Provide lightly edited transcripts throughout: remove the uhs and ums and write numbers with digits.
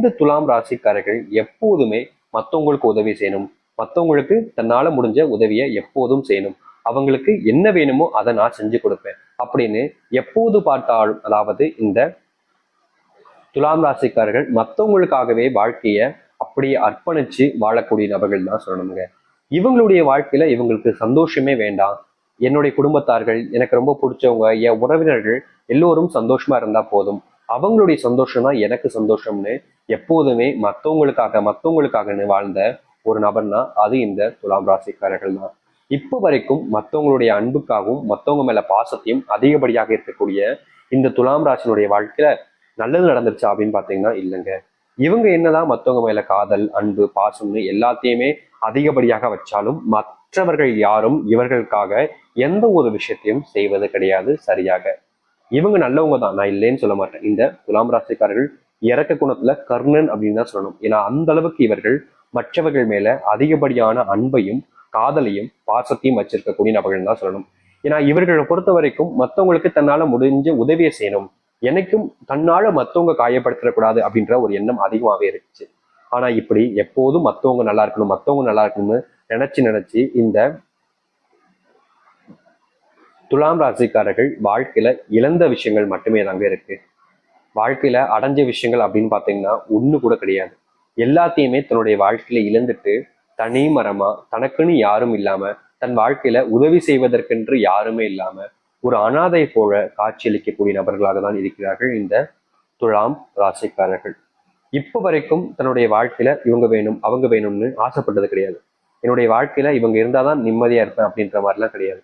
இந்த துலாம் ராசிக்காரர்கள் எப்போதுமே மற்றவங்களுக்கு உதவி செய்யணும், மற்றவங்களுக்கு தன்னால முடிஞ்ச உதவியை எப்போதும் செய்யணும், அவங்களுக்கு என்ன வேணுமோ அதை நான் செஞ்சு கொடுப்பேன் அப்படின்னு எப்போது பார்த்தாலும், அதாவது இந்த துலாம் ராசிக்காரர்கள் மற்றவங்களுக்காகவே வாழ்க்கைய அப்படியே அர்ப்பணிச்சு வாழக்கூடிய நபர்கள் தான் சொல்லணுங்க. இவங்களுடைய வாழ்க்கையில இவங்களுக்கு சந்தோஷமே வேண்டாம், என்னுடைய குடும்பத்தார்கள், எனக்கு ரொம்ப பிடிச்சவங்க, என் உறவினர்கள் எல்லோரும் சந்தோஷமா இருந்தா போதும், அவங்களுடைய சந்தோஷம் தான் எனக்கு சந்தோஷம்னு எப்போதுமே மற்றவங்களுக்காகன்னு வாழ்ந்த ஒரு நபர்னா அது இந்த துலாம் ராசிக்காரர்கள் தான். இப்போ வரைக்கும் மற்றவங்களுடைய அன்புக்காகவும் மற்றவங்க மேல பாசத்தையும் அதிகப்படியாக இருக்கக்கூடிய இந்த துலாம் ராசினுடைய வாழ்க்கையில நல்லது நடந்துருச்சா அப்படின்னு பாத்தீங்கன்னா இல்லைங்க. இவங்க என்னதான் மற்றவங்க மேல காதல், அன்பு, பாசம்னு எல்லாத்தையுமே அதிகப்படியாக வச்சாலும் மற்றவர்கள் யாரும் இவர்களுக்காக எந்த ஒரு விஷயத்தையும் செய்வது கிடையாது சரியாக. இவங்க நல்லவங்க தான், நான் இல்லைன்னு சொல்ல மாட்டேன். இந்த துலாம் ராசிக்காரர்கள் இறக்க குணத்துல கர்ணன் அப்படின்னு தான் சொல்லணும். ஏன்னா அந்த அளவுக்கு இவர்கள் மற்றவர்கள் மேல அதிகப்படியான அன்பையும் காதலையும் பாசத்தையும் வச்சிருக்கக்கூடிய நபர்கள் தான் சொல்லணும். ஏன்னா இவர்களை பொறுத்த வரைக்கும் மற்றவங்களுக்கு தன்னால முடிஞ்ச உதவியை செய்யணும், எனக்கும் தன்னால மற்றவங்க காயப்படுத்திடக்கூடாது அப்படின்ற ஒரு எண்ணம் அதிகமாகவே இருந்துச்சு. ஆனா இப்படி எப்போதும் மற்றவங்க நல்லா இருக்கணும்னு நினைச்சு இந்த துலாம் ராசிக்காரர்கள் வாழ்க்கையில இழந்த விஷயங்கள் மட்டுமே தாங்க இருக்கு. வாழ்க்கையில அடைஞ்ச விஷயங்கள் அப்படின்னு பாத்தீங்கன்னா ஒண்ணு கூட கிடையாது. எல்லாத்தையுமே தன்னுடைய வாழ்க்கையில இழந்துட்டு தனி மரமா தனக்குன்னு யாரும் இல்லாம, தன் வாழ்க்கையில உதவி செய்வதற்கென்று யாருமே இல்லாம ஒரு அனாதை போல காட்சியளிக்கக்கூடிய நபர்களாக தான் இருக்கிறார்கள் இந்த துலாம் ராசிக்காரர்கள். இப்ப வரைக்கும் தன்னுடைய வாழ்க்கையில இவங்க வேணும் அவங்க வேணும்னு ஆசைப்பட்டது கிடையாது. என்னுடைய வாழ்க்கையில இவங்க இருந்தாதான் நிம்மதியா இருப்பேன் அப்படின்ற மாதிரிலாம் கிடையாது.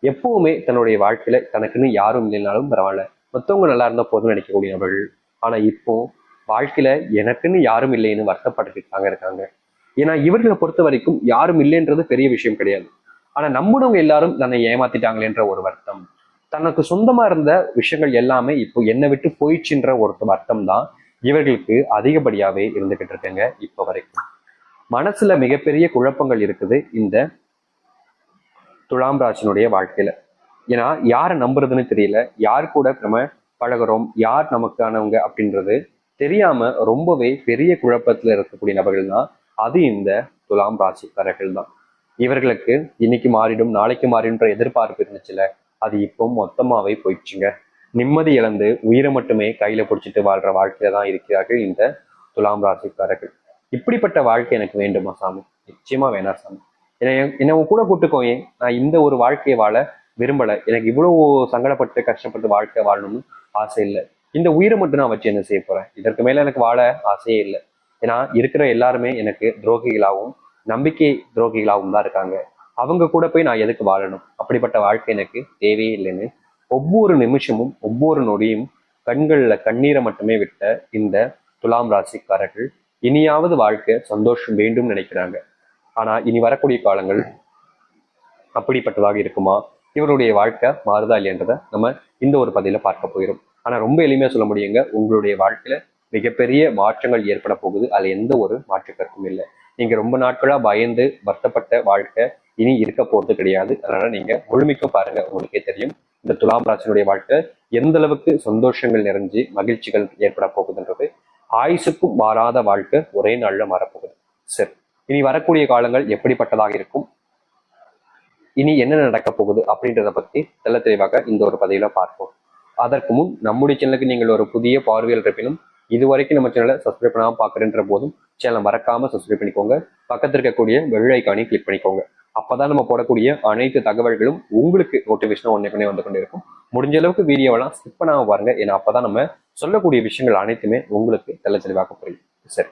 எப்பவுமே தன்னுடைய வாழ்க்கையில தனக்குன்னு யாரும் இல்லைனாலும் பரவாயில்ல, மற்றவங்க நல்லா இருந்தா போதும் நினைக்கக்கூடிய நபர்கள். ஆனா இப்போ வாழ்க்கையில எனக்குன்னு யாரும் இல்லைன்னு வருத்தப்பட்டுக்கிட்டாங்க இருக்காங்க. ஏன்னா இவர்களை பொறுத்த வரைக்கும் யாரும் இல்லைன்றது பெரிய விஷயம் கிடையாது. ஆனா நம்மளவங்க எல்லாரும் தன்னை ஏமாத்திட்டாங்களேன்ற ஒரு வருத்தம், தனக்கு சொந்தமா இருந்த விஷயங்கள் எல்லாமே இப்போ என்னை விட்டு போயிடுச்சுன்ற ஒரு வருத்தம் தான் இவர்களுக்கு அதிகப்படியாவே இருந்துகிட்டு இருக்குங்க. இப்ப வரைக்கும் மனசுல மிகப்பெரிய குழப்பங்கள் இருக்குது இந்த துலாம் ராசினுடைய வாழ்க்கையில. ஏன்னா யாரை நம்புறதுன்னு தெரியல, யார் கூட நம்ம பழகிறோம், யார் நமக்கானவங்க அப்படின்றது தெரியாம ரொம்பவே பெரிய குழப்பத்துல இருக்கக்கூடிய நபர்கள் தான் அது இந்த துலாம் ராசிக்காரர்கள் தான். இவர்களுக்கு இன்னைக்கு மாறிடும் நாளைக்கு மாறிடும்ன்ற எதிர்பார்ப்பு இருந்துச்சுல, அது இப்போ மொத்தமாவே போயிடுச்சுங்க. நிம்மதி இழந்து உயிரை மட்டுமே கையில பிடிச்சிட்டு வாழ்ற வாழ்க்கையில தான் இருக்கிறார்கள் இந்த துலாம் ராசிக்காரர்கள். இப்படிப்பட்ட வாழ்க்கை எனக்கு வேண்டுமா சாமி? நிச்சயமா வேணாம் சாமி. என்னை கூட கூட்டுக்கோயே, நான் இந்த ஒரு வாழ்க்கையை வாழ விரும்பல, எனக்கு இவ்வளவு சங்கடப்பட்டு கஷ்டப்பட்டு வாழ்க்கை வாழணும்னு ஆசை இல்லை. இந்த உயிரை மட்டும் நான் வச்சு என்ன செய்ய போறேன்? இதற்கு மேல எனக்கு வாழ ஆசையே இல்லை. ஏன்னா இருக்கிற எல்லாருமே எனக்கு துரோகிகளாகவும் நம்பிக்கை துரோகிகளாகவும் தான் இருக்காங்க. அவங்க கூட போய் நான் எதுக்கு வாழணும்? அப்படிப்பட்ட வாழ்க்கை எனக்கு தேவையே இல்லைன்னு ஒவ்வொரு நிமிஷமும் ஒவ்வொரு நொடியும் கண்கள்ல கண்ணீரை மட்டுமே விட்ட இந்த துலாம் ராசிக்காரர்கள் இனியாவது வாழ்க்கை சந்தோஷம் வேண்டும் நினைக்கிறாங்க. ஆனா இனி வரக்கூடிய காலங்கள் அப்படிப்பட்டதாக இருக்குமா? இவருடைய வாழ்க்கை மாறுதா இல்லையன்றதை நம்ம இந்த ஒரு பதில பார்க்க போகிறோம். ஆனா ரொம்ப எளிமையா சொல்ல முடியுங்க, உங்களுடைய வாழ்க்கையில மிகப்பெரிய மாற்றங்கள் ஏற்பட போகுது, அதுல எந்த ஒரு மாற்று கருத்தும் இல்லை. நீங்க ரொம்ப நாட்களா பயந்து வருத்தப்பட்ட வாழ்க்கை இனி இருக்க போறது கிடையாது. அதனால நீங்க முழுமைக்கும் பாருங்க, உங்களுக்கே தெரியும் இந்த துலாம் ராசினுடைய வாழ்க்கை எந்த அளவுக்கு சந்தோஷங்கள் நிறைஞ்சு மகிழ்ச்சிகள் ஏற்பட போகுதுன்றது. ஆயுசுக்கும் மாறாத வாழ்க்கை ஒரே நாள்ல மாறப்போகுது. சரி, இனி வரக்கூடிய காலங்கள் எப்படிப்பட்டதாக இருக்கும், இனி என்ன நடக்க போகுது அப்படின்றத பத்தி தெல்ல தெளிவாக இந்த ஒரு பதிவுல பார்ப்போம். அதற்கு முன் நம்முடைய சேனலுக்கு நீங்கள் ஒரு புதிய பார்வையில் இருப்பினும் இதுவரைக்கும் நம்ம சேனலை சப்ஸ்கிரைப் பண்ணாமல் பார்க்குறேன்ற போதும் சேனலை மறக்காம சப்ஸ்கிரைப் பண்ணிக்கோங்க. பக்கத்தில் இருக்கக்கூடிய பெல் ஐக்கானையும் கிளிக் பண்ணிக்கோங்க. அப்பதான் நம்ம போடக்கூடிய அனைத்து தகவல்களும் உங்களுக்கு நோட்டிஃபிகேஷன் ஒன்னே வந்து கொண்டே இருக்கும். முடிஞ்ச அளவுக்கு வீடியோவெல்லாம் ஸ்கிப் பண்ணாம பாருங்க, ஏன்னா அப்பதான் நம்ம சொல்லக்கூடிய விஷயங்கள் அனைத்துமே உங்களுக்கு தெல்ல தெளிவாக புரியும். சரி,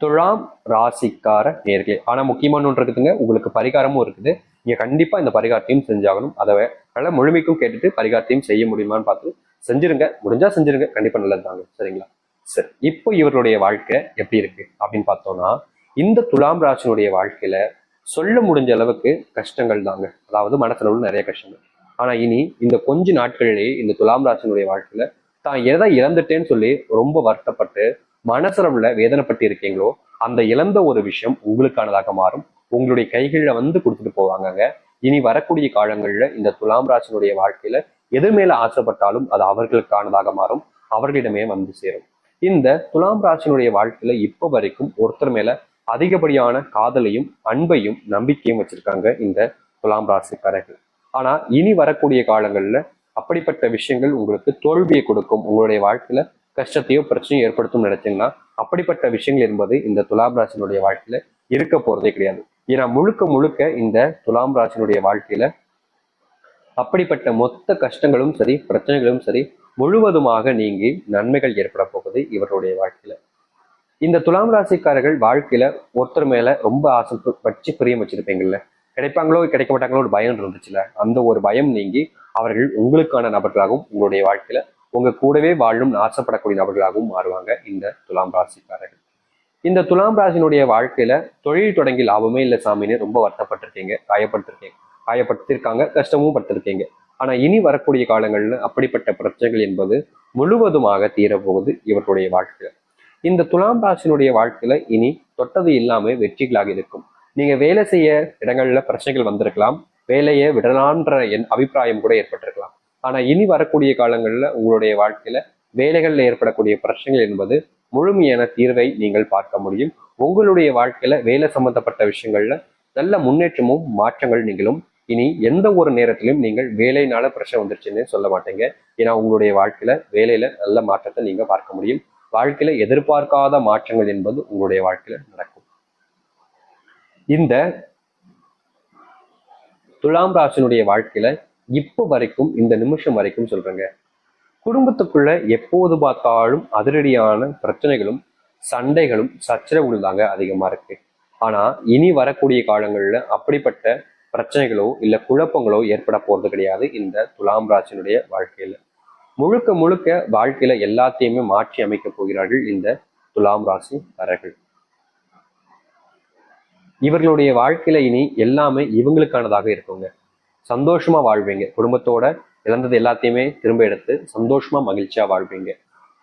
துலாம் ராசிக்கார நேர்களே, ஆனா முக்கியமான ஒன்று இருக்குதுங்க, உங்களுக்கு பரிகாரமும் இருக்குது. நீங்க கண்டிப்பா இந்த பரிகாரத்தையும் செஞ்சாகணும். அதை நல்லா முழுமைக்கும் கேட்டுட்டு பரிகாரத்தையும் செய்ய முடியுமான்னு பார்த்து செஞ்சிருங்க. முடிஞ்சா செஞ்சிருங்க, கண்டிப்பா நல்லது தாங்க. சரிங்களா? சரி, இப்போ இவருடைய வாழ்க்கை எப்படி இருக்கு அப்படின்னு பார்த்தோம்னா, இந்த துலாம் ராசினுடைய வாழ்க்கையில சொல்ல முடிஞ்ச அளவுக்கு கஷ்டங்கள் தாங்க. அதாவது மனசுல உள்ள நிறைய கஷ்டங்கள். ஆனா இனி இந்த கொஞ்ச நாட்களிலேயே இந்த துலாம் ராசினுடைய வாழ்க்கையில தான் எதை இழந்துட்டேன்னு சொல்லி ரொம்ப வருத்தப்பட்டு மனசுல வேதனைப்பட்டு இருக்கீங்களோ, அந்த இழந்த ஒரு விஷயம் உங்களுக்கானதாக மாறும். உங்களுடைய கைகள்ல வந்து கொடுத்துட்டு போவாங்க. இனி வரக்கூடிய காலங்கள்ல இந்த துலாம் ராசினுடைய வாழ்க்கையில எது மேல ஆசைப்பட்டாலும் அது அவர்களுக்கானதாக மாறும், அவர்களிடமே வந்து சேரும். இந்த துலாம் ராசினுடைய வாழ்க்கையில இப்ப வரைக்கும் ஒருத்தர் மேல அதிகப்படியான காதலையும் அன்பையும் நம்பிக்கையும் வச்சிருக்காங்க இந்த துலாம் ராசிக்காரர்கள். ஆனா இனி வரக்கூடிய காலங்கள்ல அப்படிப்பட்ட விஷயங்கள் உங்களுக்கு தோல்வியை கொடுக்கும், உங்களுடைய வாழ்க்கையில கஷ்டத்தையோ பிரச்சனையும் ஏற்படுத்தும் நினைச்சீங்கன்னா அப்படிப்பட்ட விஷயங்கள் என்பது இந்த துலாம் ராசினுடைய வாழ்க்கையில இருக்க போறதே கிடையாது. ஏன்னா முழுக்க முழுக்க இந்த துலாம் ராசினுடைய வாழ்க்கையில அப்படிப்பட்ட மொத்த கஷ்டங்களும் சரி பிரச்சனைகளும் சரி முழுவதுமாக நீங்கி நன்மைகள் ஏற்பட போகுது இவருடைய வாழ்க்கையில. இந்த துலாம் ராசிக்காரர்கள் வாழ்க்கையில ஒருத்தர் மேல ரொம்ப ஆசை வச்சு பிரியம் வச்சிருப்பீங்கல்ல, கிடைப்பாங்களோ கிடைக்க மாட்டாங்களோ ஒரு பயம் இருந்துச்சுல, அந்த ஒரு பயம் நீங்கி அவர்கள் உங்களுக்கான நபர்களாகவும் உங்களுடைய வாழ்க்கையில உங்க கூடவே வாழும் ஆசைப்படக்கூடிய நபர்களாகவும் மாறுவாங்க இந்த துலாம் ராசிக்காரர்கள். இந்த துலாம் ராசினுடைய வாழ்க்கையில தொழில் தொடங்கி லாபமே இல்லை சாமின்னு ரொம்ப வருத்தப்பட்டிருக்கீங்க, காயப்படுத்திருக்காங்க, கஷ்டமும் பட்டிருக்கீங்க. ஆனா இனி வரக்கூடிய காலங்கள்ல அப்படிப்பட்ட பிரச்சனைகள் என்பது முழுவதுமாக தீரப்போகுது இவர்களுடைய வாழ்க்கையில. இந்த துலாம் ராசினுடைய வாழ்க்கையில இனி தொட்டது இல்லாம வெற்றிகளாக இருக்கும். நீங்க வேலை செய்ய இடங்கள்ல பிரச்சனைகள் வந்திருக்கலாம், வேலையை விடலான்ற என் அபிப்பிராயம் கூட ஏற்பட்டிருக்கலாம். ஆனா இனி வரக்கூடிய காலங்கள்ல உங்களுடைய வாழ்க்கையில வேலைகள்ல ஏற்படக்கூடிய பிரச்சனைகள் என்பது முழுமையான தீர்வை நீங்கள் பார்க்க முடியும். உங்களுடைய வாழ்க்கையில வேலை சம்பந்தப்பட்ட விஷயங்கள்ல நல்ல முன்னேற்றமும் மாற்றங்கள் நீங்களும் இனி எந்த ஒரு நேரத்திலும் நீங்கள் வேலையினால பிரச்சனை வந்துருச்சுன்னு சொல்ல மாட்டீங்க. ஏன்னா உங்களுடைய வாழ்க்கையில வேலையில நல்ல மாற்றத்தை நீங்க பார்க்க முடியும். வாழ்க்கையில எதிர்பார்க்காத மாற்றங்கள் என்பது உங்களுடைய வாழ்க்கையில நடக்கும். இந்த துலாம் ராசினுடைய வாழ்க்கையில இப்போ வரைக்கும் இந்த நிமிஷம் வரைக்கும் சொல்றேங்க, குடும்பத்துக்குள்ள எப்போது பார்த்தாலும் அதிரடியான பிரச்சனைகளும் சண்டைகளும் சச்சரவுகளும் தாங்க அதிகமா இருக்கு. ஆனா இனி வரக்கூடிய காலங்கள்ல அப்படிப்பட்ட பிரச்சனைகளோ இல்ல குழப்பங்களோ ஏற்பட போறது கிடையாது இந்த துலாம் ராசினுடைய வாழ்க்கையில. முழுக்க முழுக்க வாழ்க்கையில எல்லாத்தையுமே மாற்றி அமைக்க போகிறார்கள் இந்த துலாம் ராசிக்காரர்கள். இவர்களுடைய வாழ்க்கையில இனி எல்லாமே இவங்களுக்கானதாக இருக்குங்க. சந்தோஷமா வாழ்வீங்க, குடும்பத்தோட இழந்தது எல்லாத்தையுமே திரும்ப எடுத்து சந்தோஷமா மகிழ்ச்சியா வாழ்வீங்க.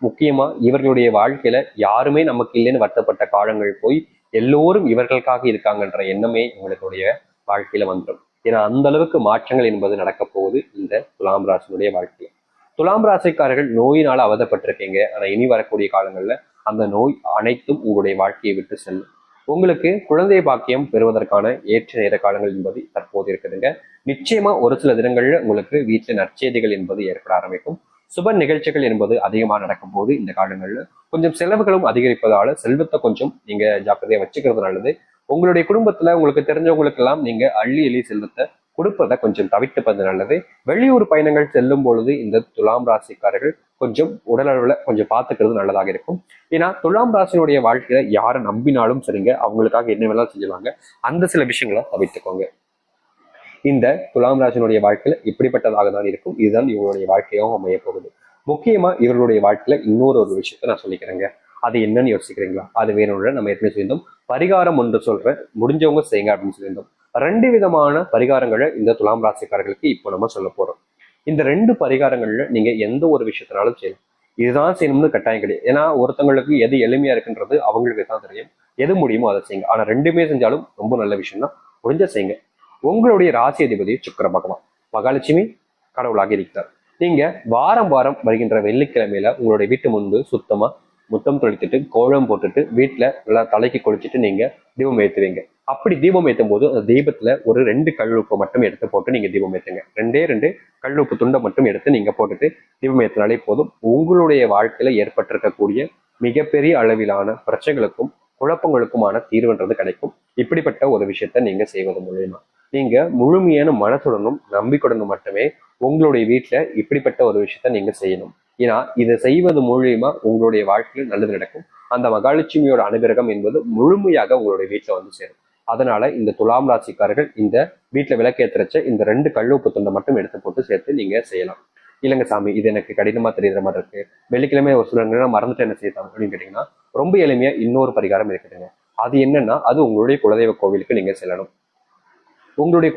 முக்கியமா இவர்களுடைய வாழ்க்கையில யாருமே நமக்கு இல்லைன்னு வருத்தப்பட்ட காலங்கள் போய் எல்லோரும் இவர்களுக்காக இருக்காங்கன்ற எண்ணமே இவங்களுடைய வாழ்க்கையில வந்துடும். ஏன்னா அந்த அளவுக்கு மாற்றங்கள் என்பது நடக்க போகுது இந்த துலாம் ராசினுடைய வாழ்க்கையில. துலாம் ராசிக்காரர்கள் நோயினால அவதப்பட்டிருக்கீங்க. ஆனா இனி வரக்கூடிய காலங்கள்ல அந்த நோய் அனைத்தும் உங்களுடைய வாழ்க்கையை விட்டு செல்லும். உங்களுக்கு குழந்தை பாக்கியம் பெறுவதற்கான ஏற்ற நேர காலங்கள் என்பது தற்போது இருக்குதுங்க. நிச்சயமா ஒரு சில தினங்கள்ல உங்களுக்கு வீட்டுல நற்செய்திகள் என்பது ஏற்பட ஆரம்பிக்கும். சுப நிகழ்ச்சிகள் என்பது அதிகமாக நடக்கும் போது இந்த காலங்கள்ல கொஞ்சம் செலவுகளும் அதிகரிப்பதால செல்வத்தை கொஞ்சம் நீங்க ஜாக்கிரதையா வச்சுக்கிறது நல்லது. உங்களுடைய குடும்பத்துல உங்களுக்கு தெரிஞ்சவங்களுக்கு எல்லாம் நீங்க அள்ளி அள்ளி செல்வத்தை கொடுப்பதை கொஞ்சம் தவிர்த்துப்பது நல்லது. வெளியூர் பயணங்கள் செல்லும் பொழுது இந்த துலாம் ராசிக்காரர்கள் கொஞ்சம் உடல் அளவுல கொஞ்சம் பார்த்துக்கிறது நல்லதாக இருக்கும். ஏன்னா துலாம் ராசினுடைய வாழ்க்கையில யாரை நம்பினாலும் சரிங்க, அவங்களுக்காக என்ன வேணாலும் செஞ்சுவாங்க. அந்த சில விஷயங்களை தவிர்த்துக்கோங்க. இந்த துலாம் ராசினுடைய வாழ்க்கையில இப்படிப்பட்டதாக தான் இருக்கும். இதுதான் இவங்களுடைய வாழ்க்கையாகவும் அமைய போகுது. முக்கியமா இவர்களுடைய வாழ்க்கையில இன்னொரு ஒரு விஷயத்த நான் சொல்லிக்கிறேங்க. அது என்னன்னு யோசிக்கிறீங்களா? அது வேணும்ல நம்ம எப்படி சொல்லியிருந்தோம், பரிகாரம் ஒன்று சொல்றேன், முடிஞ்சவங்க செய்யுங்க அப்படின்னு சொல்லியிருந்தோம். 2 விதமான பரிகாரங்களை இந்த துலாம் ராசிக்காரர்களுக்கு இப்போ நம்ம சொல்ல போறோம். இந்த 2 பரிகாரங்கள்ல நீங்க எந்த ஒரு விஷயத்தினாலும் செய்யலாம். இதுதான் செய்யணும்னு கட்டாயம் கிடையாது. ஏன்னா ஒருத்தவங்களுக்கு எது எளிமையா இருக்குன்றது அவங்களுக்கு தான் தெரியும். எது முடியுமோ அதை செய்யுங்க. ஆனா 2மே செஞ்சாலும் ரொம்ப நல்ல விஷயம் தான், முடிஞ்ச செய்யுங்க. உங்களுடைய ராசி அதிபதி சுக்கிர பகவான், மகாலட்சுமி கடவுளாக இருக்கிறார். நீங்க வாரம் வாரம் வருகின்ற வெள்ளிக்கிழமையில உங்களுடைய வீட்டு முன்பு சுத்தமா முத்தம் தொளித்துட்டு கோலம் போட்டுட்டு வீட்டுல நல்லா தலைக்கு குளிச்சுட்டு நீங்க தீபம் ஏற்றுவீங்க. அப்படி தீபம் ஏற்றும் போது அந்த தீபத்துல ஒரு 2 கல்லுப்பு மட்டும் எடுத்து போட்டு நீங்க தீபம் ஏற்றுங்க. 2 கல்லுப்பு துண்டை மட்டும் எடுத்து நீங்க போட்டுட்டு தீபம் ஏற்றினாலே போதும். உங்களுடைய வாழ்க்கையில ஏற்பட்டிருக்கக்கூடிய மிகப்பெரிய அளவிலான பிரச்சனைகளுக்கும் குழப்பங்களுக்குமான தீர்வுன்றது கிடைக்கும். இப்படிப்பட்ட ஒரு விஷயத்த நீங்க செய்வது மூலியமா நீங்க முழுமையான மனசுடனும் நம்பிக்கையுடனும் மட்டுமே உங்களுடைய வீட்டுல இப்படிப்பட்ட ஒரு விஷயத்த நீங்க செய்யணும். ஏன்னா இதை செய்வது மூலியமா உங்களுடைய வாழ்க்கையில் நல்லது நடக்கும். அந்த மகாலட்சுமியோட அனுகிரகம் என்பது முழுமையாக உங்களுடைய வீட்டுல வந்து சேரும். அதனால இந்த துலாம் ராசிக்காரர்கள் இந்த வீட்டுல விளக்கேற்றச்ச இந்த 2 கல்லுப்பு துண்டை மட்டும் எடுத்து போட்டு சேர்த்து நீங்க செய்யலாம். இல்லைங்க சாமி, இது எனக்கு கடினமா தெரியுற மாதிரி இருக்கு, வெள்ளிக்கிழமை ஒரு சில நேரம் மறந்துட்டு என்ன செய்யலாம் அப்படின்னு கேட்டீங்கன்னா, ரொம்ப எளிமையா இன்னொரு பரிகாரம் இருக்குதுங்க. அது என்னன்னா, அது உங்களுடைய குலதெய்வ கோவிலுக்கு நீங்க செல்லணும். உங்களுடைய